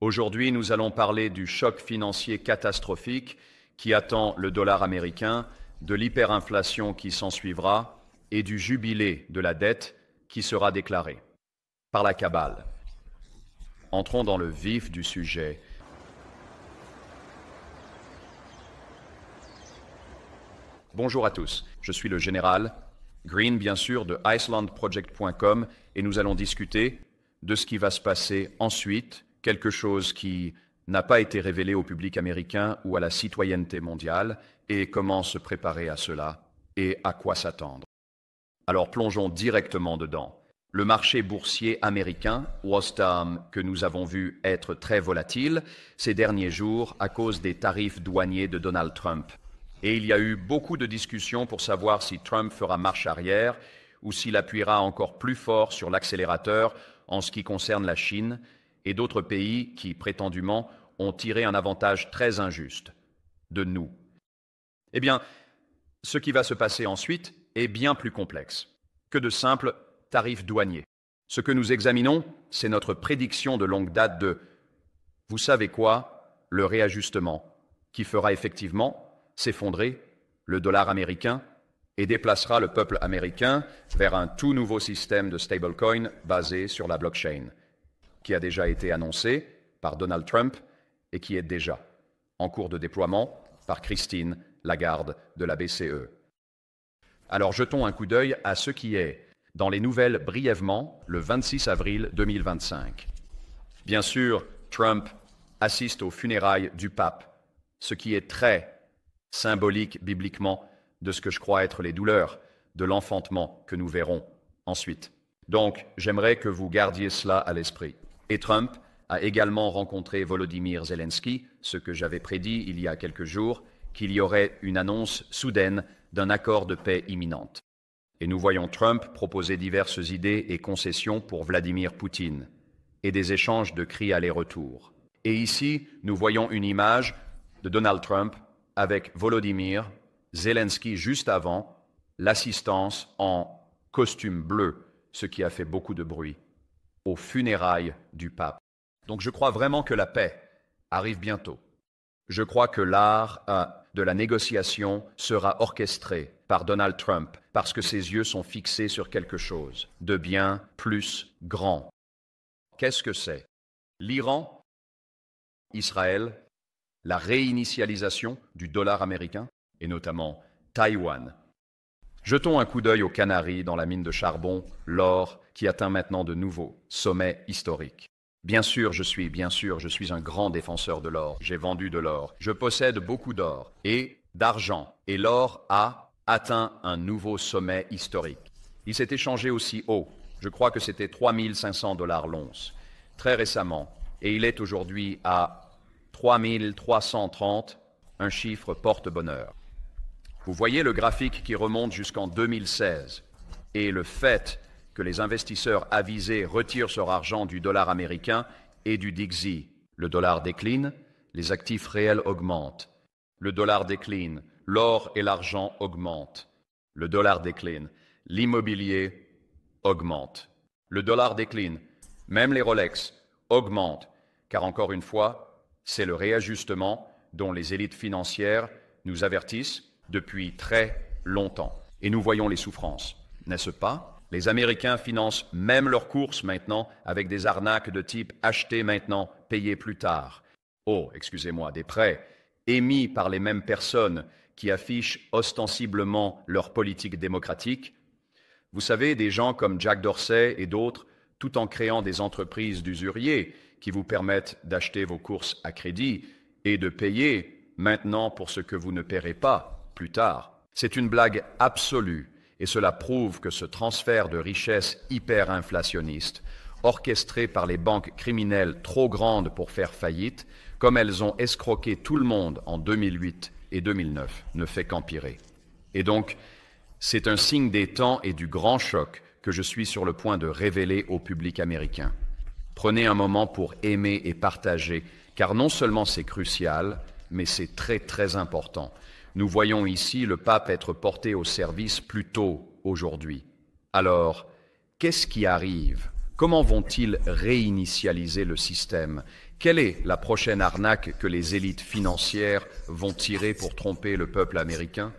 Aujourd'hui, nous allons parler du choc financier catastrophique qui attend le dollar américain, de l'hyperinflation qui s'ensuivra et du jubilé de la dette qui sera déclaré par la cabale. Entrons dans le vif du sujet. Bonjour à tous, je suis le général Green, bien sûr, de icelandproject.com et nous allons discuter de ce qui va se passer ensuite, quelque chose qui n'a pas été révélé au public américain ou à la citoyenneté mondiale, et comment se préparer à cela et à quoi s'attendre. Alors plongeons directement dedans. Le marché boursier américain, que nous avons vu être très volatile ces derniers jours à cause des tarifs douaniers de Donald Trump. Et il y a eu beaucoup de discussions pour savoir si Trump fera marche arrière ou s'il appuiera encore plus fort sur l'accélérateur en ce qui concerne la Chine et d'autres pays qui, prétendument, ont tiré un avantage très injuste de nous. Eh bien, ce qui va se passer ensuite est bien plus complexe que de simples tarifs douaniers. Ce que nous examinons, c'est notre prédiction de longue date de, vous savez quoi, le réajustement, qui fera effectivement s'effondrer le dollar américain et déplacera le peuple américain vers un tout nouveau système de stablecoin basé sur la blockchain, qui a déjà été annoncé par Donald Trump et qui est déjà en cours de déploiement par Christine Lagarde de la BCE. Alors jetons un coup d'œil à ce qui est dans les nouvelles brièvement le 26 avril 2025. Bien sûr, Trump assiste aux funérailles du pape, ce qui est très symbolique bibliquement de ce que je crois être les douleurs de l'enfantement que nous verrons ensuite. Donc, j'aimerais que vous gardiez cela à l'esprit. Et Trump a également rencontré Volodymyr Zelensky, ce que j'avais prédit il y a quelques jours, qu'il y aurait une annonce soudaine d'un accord de paix imminente. Et nous voyons Trump proposer diverses idées et concessions pour Vladimir Poutine, et des échanges de cris aller-retour. Et ici, nous voyons une image de Donald Trump avec Volodymyr Zelensky juste avant, l'assistance en costume bleu, ce qui a fait beaucoup de bruit, aux funérailles du pape. Donc je crois vraiment que la paix arrive bientôt. Je crois que l'art de la négociation sera orchestré par Donald Trump parce que ses yeux sont fixés sur quelque chose de bien plus grand. Qu'est-ce que c'est? L'Iran, Israël, la réinitialisation du dollar américain et notamment Taïwan. Jetons un coup d'œil aux Canaries dans la mine de charbon, l'or qui atteint maintenant de nouveaux sommets historiques. Bien sûr, je suis un grand défenseur de l'or. J'ai vendu de l'or. Je possède beaucoup d'or et d'argent. Et l'or a atteint un nouveau sommet historique. Il s'est échangé aussi haut. Je crois que c'était 3 500 $ l'once, très récemment. Et il est aujourd'hui à 3 330, un chiffre porte-bonheur. Vous voyez le graphique qui remonte jusqu'en 2016 et le fait que les investisseurs avisés retirent leur argent du dollar américain et du DXY. Le dollar décline, les actifs réels augmentent. Le dollar décline, l'or et l'argent augmentent. Le dollar décline, l'immobilier augmente. Le dollar décline, même les Rolex augmentent, car encore une fois, c'est le réajustement dont les élites financières nous avertissent depuis très longtemps. Et nous voyons les souffrances, n'est-ce pas? Les Américains financent même leurs courses maintenant avec des arnaques de type « acheter maintenant, payer plus tard ». Oh, excusez-moi, des prêts émis par les mêmes personnes qui affichent ostensiblement leur politique démocratique. Vous savez, des gens comme Jack Dorsey et d'autres, tout en créant des entreprises d'usuriers qui vous permettent d'acheter vos courses à crédit et de payer maintenant pour ce que vous ne paierez pas plus tard. C'est une blague absolue et cela prouve que ce transfert de richesse hyperinflationniste, orchestré par les banques criminelles trop grandes pour faire faillite, comme elles ont escroqué tout le monde en 2008 et 2009, ne fait qu'empirer. Et donc, c'est un signe des temps et du grand choc que je suis sur le point de révéler au public américain. Prenez un moment pour aimer et partager, car non seulement c'est crucial, mais c'est très très important. Nous voyons ici le pape être porté au service plus tôt aujourd'hui. Alors, qu'est-ce qui arrive Comment vont-ils réinitialiser le système? Quelle est la prochaine arnaque que les élites financières vont tirer pour tromper le peuple américain?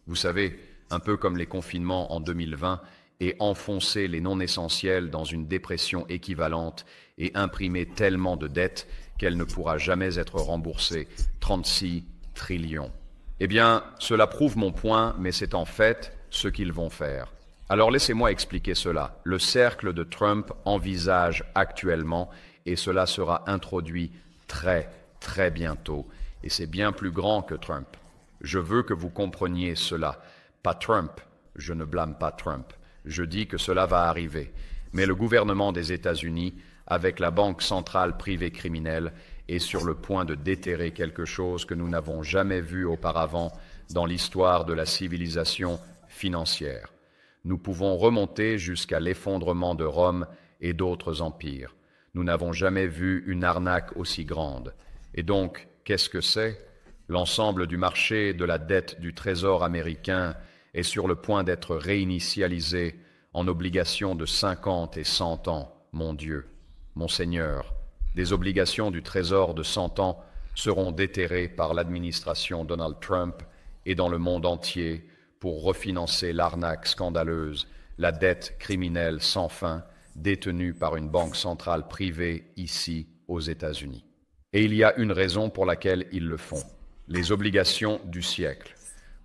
Vous savez, un peu comme les confinements en 2020, et enfoncer les non-essentiels dans une dépression équivalente et imprimer tellement de dettes qu'elle ne pourra jamais être remboursée. 36 trillions. Eh bien, cela prouve mon point, mais c'est en fait ce qu'ils vont faire. Alors laissez-moi expliquer cela. Le cercle de Trump envisage actuellement, et cela sera introduit très, très bientôt, et c'est bien plus grand que Trump. Je veux que vous compreniez cela. Pas Trump, je ne blâme pas Trump. Je dis que cela va arriver. Mais le gouvernement des États-Unis, avec la Banque centrale privée criminelle, est sur le point de déterrer quelque chose que nous n'avons jamais vu auparavant dans l'histoire de la civilisation financière. Nous pouvons remonter jusqu'à l'effondrement de Rome et d'autres empires. Nous n'avons jamais vu une arnaque aussi grande. Et donc, qu'est-ce que c'est? L'ensemble du marché de la dette du Trésor américain est sur le point d'être réinitialisé en obligations de 50 et 100 ans. Mon Dieu, mon Seigneur, des obligations du Trésor de 100 ans seront déterrées par l'administration Donald Trump et dans le monde entier pour refinancer l'arnaque scandaleuse, la dette criminelle sans fin détenue par une banque centrale privée ici aux États-Unis. Et il y a une raison pour laquelle ils le font, les obligations du siècle.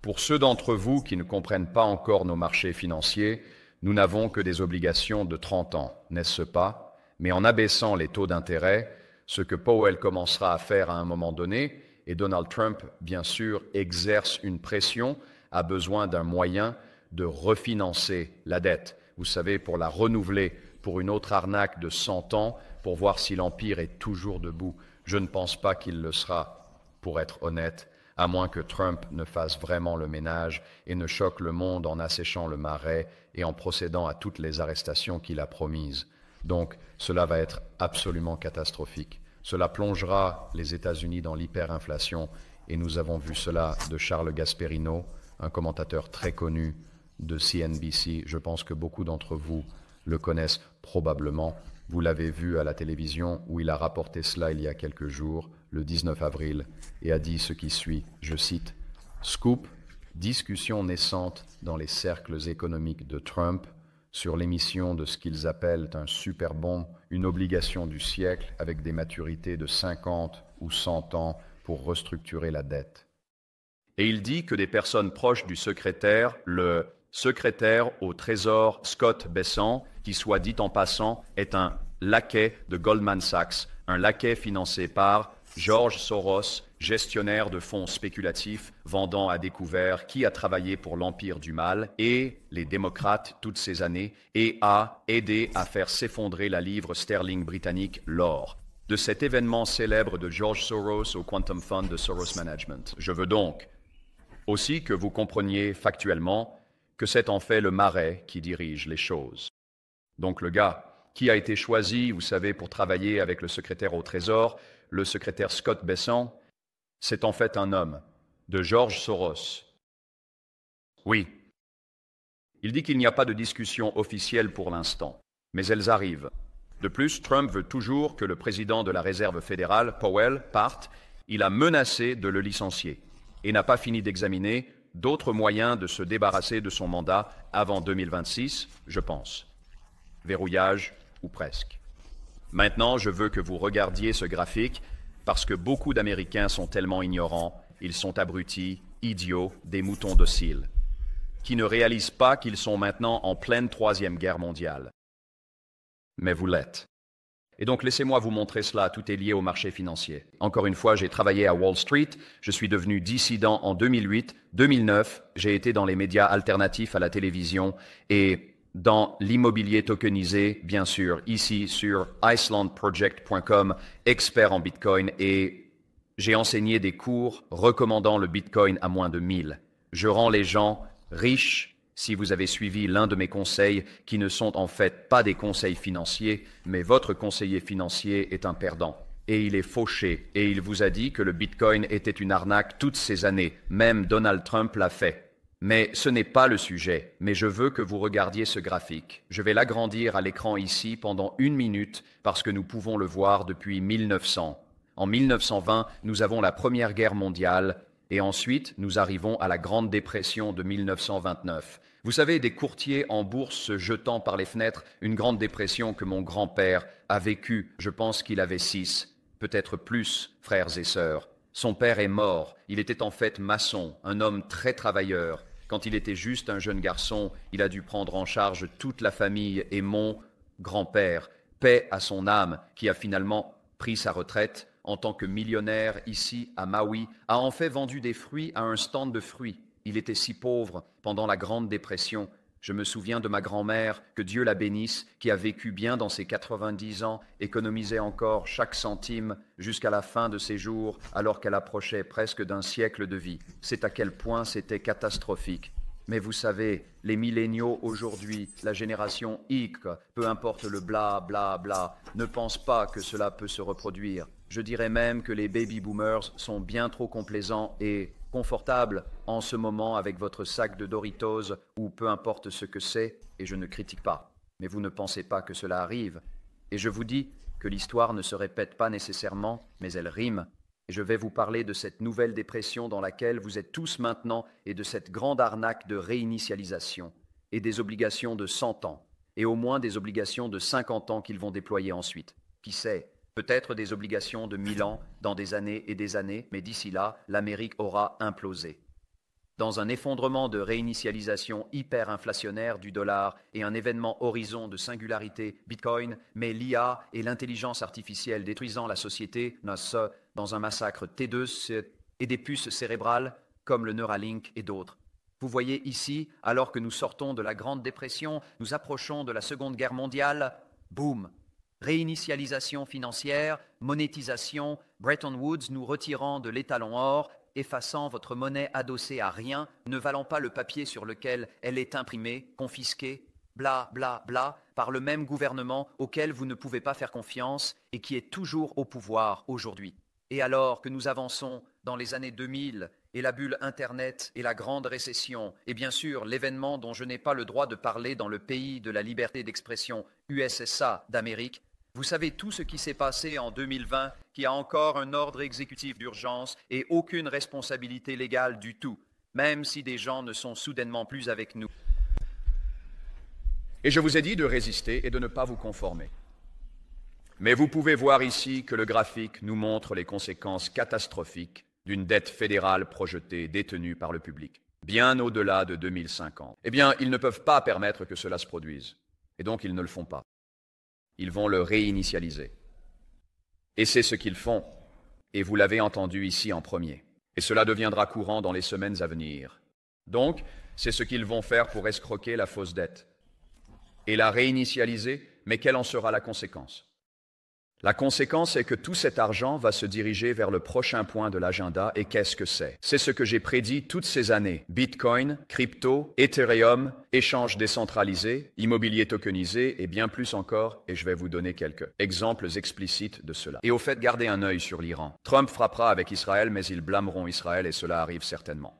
Pour ceux d'entre vous qui ne comprennent pas encore nos marchés financiers, nous n'avons que des obligations de 30 ans, n'est-ce pas? Mais en abaissant les taux d'intérêt, ce que Powell commencera à faire à un moment donné, et Donald Trump, bien sûr, exerce une pression, a besoin d'un moyen de refinancer la dette. Vous savez, pour la renouveler pour une autre arnaque de 100 ans, pour voir si l'Empire est toujours debout. Je ne pense pas qu'il le sera, pour être honnête, à moins que Trump ne fasse vraiment le ménage et ne choque le monde en asséchant le marais et en procédant à toutes les arrestations qu'il a promises. Donc, cela va être absolument catastrophique. Cela plongera les États-Unis dans l'hyperinflation et nous avons vu cela de Charles Gasperino, un commentateur très connu de CNBC. Je pense que beaucoup d'entre vous le connaissent probablement. Vous l'avez vu à la télévision où il a rapporté cela il y a quelques jours, le 19 avril, et a dit ce qui suit, je cite, « Scoop, discussion naissante dans les cercles économiques de Trump sur l'émission de ce qu'ils appellent un superbond, une obligation du siècle avec des maturités de 50 ou 100 ans pour restructurer la dette. » Et il dit que des personnes proches du secrétaire, le secrétaire au Trésor Scott Bessent, qui soit dit en passant, est un laquais de Goldman Sachs, un laquais financé par George Soros, gestionnaire de fonds spéculatifs vendant à découvert, qui a travaillé pour l'Empire du Mal et les démocrates toutes ces années et a aidé à faire s'effondrer la livre sterling britannique, l'or. De cet événement célèbre de George Soros au Quantum Fund de Soros Management. Je veux donc aussi que vous compreniez factuellement que c'est en fait le marais qui dirige les choses. Donc le gars qui a été choisi, vous savez, pour travailler avec le secrétaire au Trésor, le secrétaire Scott Bessent, c'est en fait un homme de George Soros. Oui. Il dit qu'il n'y a pas de discussion officielle pour l'instant, mais elles arrivent. De plus, Trump veut toujours que le président de la Réserve fédérale, Powell, parte. Il a menacé de le licencier et n'a pas fini d'examiner d'autres moyens de se débarrasser de son mandat avant 2026, je pense. Verrouillage ou presque. Maintenant, je veux que vous regardiez ce graphique parce que beaucoup d'Américains sont tellement ignorants, ils sont abrutis, idiots, des moutons dociles, qui ne réalisent pas qu'ils sont maintenant en pleine Troisième Guerre mondiale. Mais vous l'êtes. Et donc, laissez-moi vous montrer cela, tout est lié au marché financier. Encore une fois, j'ai travaillé à Wall Street, je suis devenu dissident en 2008, 2009, j'ai été dans les médias alternatifs à la télévision et dans l'immobilier tokenisé, bien sûr, ici sur icelandproject.com, expert en Bitcoin, et j'ai enseigné des cours recommandant le Bitcoin à moins de 1000. Je rends les gens riches si vous avez suivi l'un de mes conseils qui ne sont en fait pas des conseils financiers, mais votre conseiller financier est un perdant. Et il est fauché, et il vous a dit que le Bitcoin était une arnaque toutes ces années. Même Donald Trump l'a fait. Mais ce n'est pas le sujet, mais je veux que vous regardiez ce graphique. Je vais l'agrandir à l'écran ici pendant 1 minute parce que nous pouvons le voir depuis 1900. En 1920, nous avons la Première Guerre mondiale et ensuite nous arrivons à la Grande Dépression de 1929. Vous savez, des courtiers en bourse se jetant par les fenêtres, une Grande Dépression que mon grand-père a vécue. Je pense qu'il avait 6, peut-être plus, frères et sœurs. Son père est mort, il était en fait maçon, un homme très travailleur. Quand il était juste un jeune garçon, il a dû prendre en charge toute la famille et mon grand-père, paix à son âme, qui a finalement pris sa retraite en tant que millionnaire ici à Maui, a en fait vendu des fruits à un stand de fruits. Il était si pauvre pendant la Grande Dépression. Je me souviens de ma grand-mère, que Dieu la bénisse, qui a vécu bien dans ses 90 ans, économisait encore chaque centime jusqu'à la fin de ses jours, alors qu'elle approchait presque d'un siècle de vie. C'est à quel point c'était catastrophique. Mais vous savez, les milléniaux aujourd'hui, la génération X, peu importe le bla bla bla, ne pensent pas que cela peut se reproduire. Je dirais même que les baby boomers sont bien trop complaisants et confortables en ce moment avec votre sac de Doritos ou peu importe ce que c'est, et je ne critique pas. Mais vous ne pensez pas que cela arrive. Et je vous dis que l'histoire ne se répète pas nécessairement, mais elle rime. Et je vais vous parler de cette nouvelle dépression dans laquelle vous êtes tous maintenant et de cette grande arnaque de réinitialisation et des obligations de 100 ans et au moins des obligations de 50 ans qu'ils vont déployer ensuite. Qui sait ? Peut-être des obligations de 1000 ans dans des années et des années, mais d'ici là, l'Amérique aura implosé. Dans un effondrement de réinitialisation hyper-inflationnaire du dollar et un événement horizon de singularité Bitcoin, mais l'IA et l'intelligence artificielle détruisant la société, dans un massacre T2 et des puces cérébrales comme le Neuralink et d'autres. Vous voyez ici, alors que nous sortons de la Grande Dépression, nous approchons de la Seconde Guerre mondiale, boum! Réinitialisation financière, monétisation, Bretton Woods nous retirant de l'étalon or, effaçant votre monnaie adossée à rien, ne valant pas le papier sur lequel elle est imprimée, confisquée, bla bla bla, par le même gouvernement auquel vous ne pouvez pas faire confiance et qui est toujours au pouvoir aujourd'hui. Et alors que nous avançons dans les années 2000 et la bulle Internet et la grande récession, et bien sûr l'événement dont je n'ai pas le droit de parler dans le pays de la liberté d'expression USSA d'Amérique, vous savez tout ce qui s'est passé en 2020, qui a encore un ordre exécutif d'urgence et aucune responsabilité légale du tout, même si des gens ne sont soudainement plus avec nous. Et je vous ai dit de résister et de ne pas vous conformer. Mais vous pouvez voir ici que le graphique nous montre les conséquences catastrophiques d'une dette fédérale projetée, détenue par le public, bien au-delà de 2050. Eh bien, ils ne peuvent pas permettre que cela se produise, et donc ils ne le font pas. Ils vont le réinitialiser. Et c'est ce qu'ils font, et vous l'avez entendu ici en premier. Et cela deviendra courant dans les semaines à venir. Donc, c'est ce qu'ils vont faire pour escroquer la fausse dette. Et la réinitialiser, mais quelle en sera la conséquence ? La conséquence est que tout cet argent va se diriger vers le prochain point de l'agenda. Et qu'est-ce que c'est ? C'est ce que j'ai prédit toutes ces années. Bitcoin, crypto, Ethereum, échanges décentralisés, immobilier tokenisé et bien plus encore. Et je vais vous donner quelques exemples explicites de cela. Et au fait, gardez un œil sur l'Iran. Trump frappera avec Israël, mais ils blâmeront Israël et cela arrive certainement.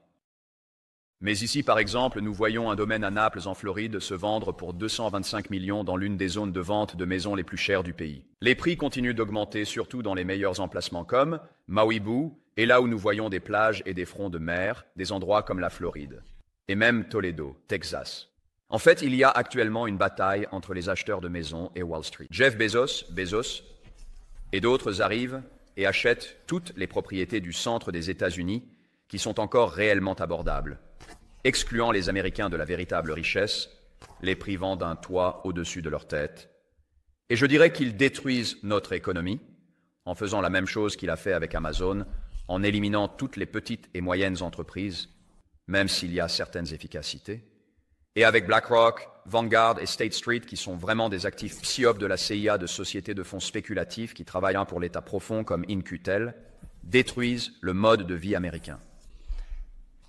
Mais ici, par exemple, nous voyons un domaine à Naples, en Floride, se vendre pour 225 millions dans l'une des zones de vente de maisons les plus chères du pays. Les prix continuent d'augmenter, surtout dans les meilleurs emplacements comme Malibu, et là où nous voyons des plages et des fronts de mer, des endroits comme la Floride, et même Toledo, Texas. En fait, il y a actuellement une bataille entre les acheteurs de maisons et Wall Street. Jeff Bezos, et d'autres arrivent et achètent toutes les propriétés du centre des États-Unis qui sont encore réellement abordables, excluant les Américains de la véritable richesse, les privant d'un toit au-dessus de leur tête. Et je dirais qu'ils détruisent notre économie en faisant la même chose qu'il a fait avec Amazon, en éliminant toutes les petites et moyennes entreprises, même s'il y a certaines efficacités, et avec BlackRock, Vanguard et State Street, qui sont vraiment des actifs psyopes de la CIA, de sociétés de fonds spéculatifs qui travaillent pour l'État profond comme In-Q-Tel, détruisent le mode de vie américain.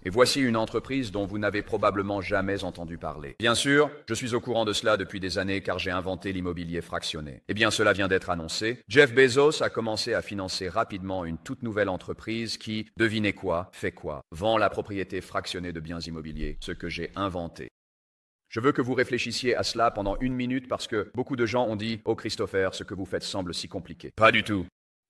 Et voici une entreprise dont vous n'avez probablement jamais entendu parler. Bien sûr, je suis au courant de cela depuis des années car j'ai inventé l'immobilier fractionné. Eh bien, cela vient d'être annoncé. Jeff Bezos a commencé à financer rapidement une toute nouvelle entreprise qui, devinez quoi, fait quoi? Vend la propriété fractionnée de biens immobiliers, ce que j'ai inventé. Je veux que vous réfléchissiez à cela pendant 1 minute parce que beaucoup de gens ont dit « Oh Christopher, ce que vous faites semble si compliqué. » Pas du tout.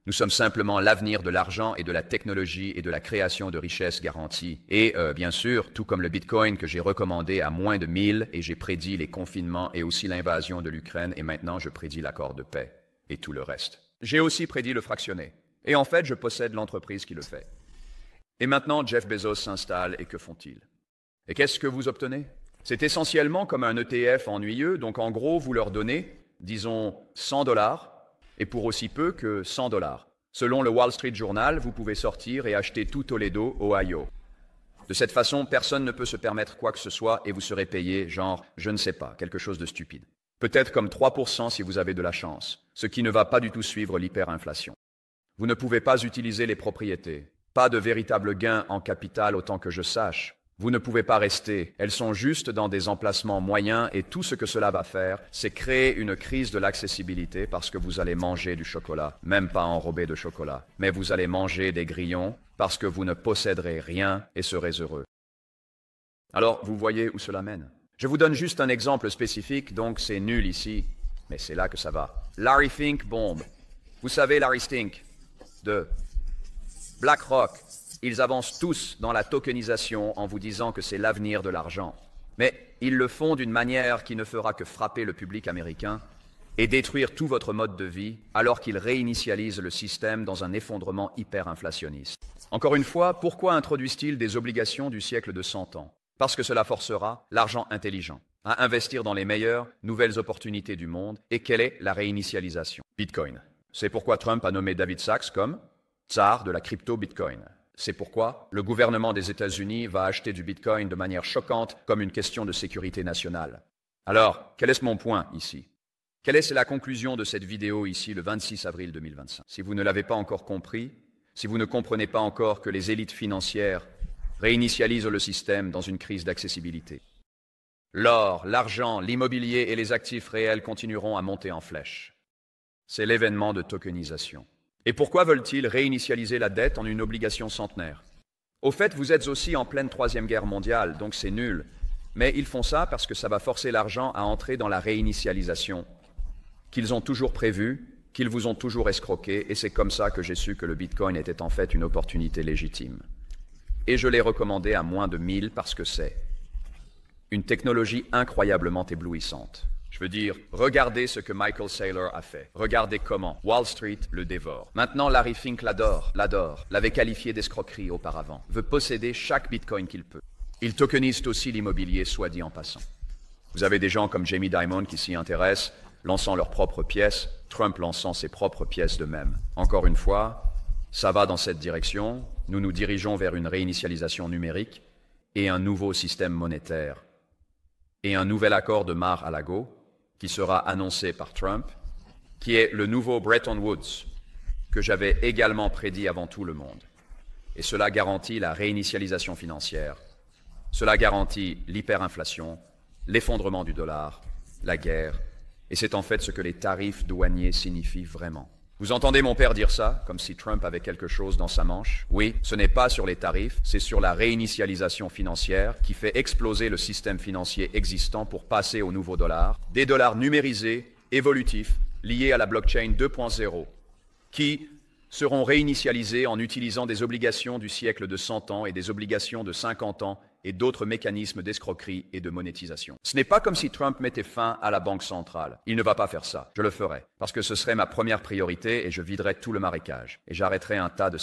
Nous sommes simplement l'avenir de l'argent et de la technologie et de la création de richesses garanties. Et bien sûr, tout comme le Bitcoin que j'ai recommandé à moins de 1000 et j'ai prédit les confinements et aussi l'invasion de l'Ukraine et maintenant je prédis l'accord de paix et tout le reste. J'ai aussi prédit le fractionné. Et en fait, je possède l'entreprise qui le fait. Et maintenant, Jeff Bezos s'installe et que font-ils? Et qu'est-ce que vous obtenez? C'est essentiellement comme un ETF ennuyeux, donc en gros, vous leur donnez, disons, $100, et pour aussi peu que $100. Selon le Wall Street Journal, vous pouvez sortir et acheter tout Toledo, Ohio. De cette façon, personne ne peut se permettre quoi que ce soit et vous serez payé, genre, je ne sais pas, quelque chose de stupide. Peut-être comme 3% si vous avez de la chance, ce qui ne va pas du tout suivre l'hyperinflation. Vous ne pouvez pas utiliser les propriétés. Pas de véritable gain en capital autant que je sache. Vous ne pouvez pas rester. Elles sont juste dans des emplacements moyens et tout ce que cela va faire, c'est créer une crise de l'accessibilité parce que vous allez manger du chocolat, même pas enrobé de chocolat, mais vous allez manger des grillons parce que vous ne posséderez rien et serez heureux. Alors, vous voyez où cela mène. Je vous donne juste un exemple spécifique, donc c'est nul ici, mais c'est là que ça va. Larry Fink bombe. Vous savez Larry Stink de BlackRock. Ils avancent tous dans la tokenisation en vous disant que c'est l'avenir de l'argent. Mais ils le font d'une manière qui ne fera que frapper le public américain et détruire tout votre mode de vie alors qu'ils réinitialisent le système dans un effondrement hyperinflationniste. Encore une fois, pourquoi introduisent-ils des obligations du siècle de 100 ans? Parce que cela forcera l'argent intelligent à investir dans les meilleures nouvelles opportunités du monde. Et quelle est la réinitialisation? Bitcoin. C'est pourquoi Trump a nommé David Sachs comme tsar de la crypto-Bitcoin. C'est pourquoi le gouvernement des États-Unis va acheter du Bitcoin de manière choquante comme une question de sécurité nationale. Alors, quel est mon point ici? Quelle est la conclusion de cette vidéo ici le 26 avril 2025? Si vous ne l'avez pas encore compris, si vous ne comprenez pas encore que les élites financières réinitialisent le système dans une crise d'accessibilité, l'or, l'argent, l'immobilier et les actifs réels continueront à monter en flèche. C'est l'événement de tokenisation. Et pourquoi veulent-ils réinitialiser la dette en une obligation centenaire? Au fait, vous êtes aussi en pleine Troisième Guerre mondiale, donc c'est nul. Mais ils font ça parce que ça va forcer l'argent à entrer dans la réinitialisation, qu'ils ont toujours prévue, qu'ils vous ont toujours escroqué, et c'est comme ça que j'ai su que le Bitcoin était en fait une opportunité légitime. Et je l'ai recommandé à moins de 1000 parce que c'est une technologie incroyablement éblouissante. Je veux dire, regardez ce que Michael Saylor a fait. Regardez comment Wall Street le dévore. Maintenant, Larry Fink l'adore, l'avait qualifié d'escroquerie auparavant, veut posséder chaque Bitcoin qu'il peut. Il tokenise aussi l'immobilier, soit dit en passant. Vous avez des gens comme Jamie Dimon qui s'y intéressent, lançant leurs propres pièces, Trump lançant ses propres pièces de même. Encore une fois, ça va dans cette direction. Nous nous dirigeons vers une réinitialisation numérique et un nouveau système monétaire. Et un nouvel accord de Mar-a-Lago qui sera annoncé par Trump, qui est le nouveau Bretton Woods, que j'avais également prédit avant tout le monde. Et cela garantit la réinitialisation financière, cela garantit l'hyperinflation, l'effondrement du dollar, la guerre, et c'est en fait ce que les tarifs douaniers signifient vraiment. Vous entendez mon père dire ça, comme si Trump avait quelque chose dans sa manche? Oui, ce n'est pas sur les tarifs, c'est sur la réinitialisation financière qui fait exploser le système financier existant pour passer au nouveau dollar, des dollars numérisés, évolutifs, liés à la blockchain 2.0, qui seront réinitialisés en utilisant des obligations du siècle de 100 ans et des obligations de 50 ans et d'autres mécanismes d'escroquerie et de monétisation. Ce n'est pas comme si Trump mettait fin à la Banque centrale. Il ne va pas faire ça. Je le ferai, parce que ce serait ma première priorité et je viderai tout le marécage. Et j'arrêterai un tas de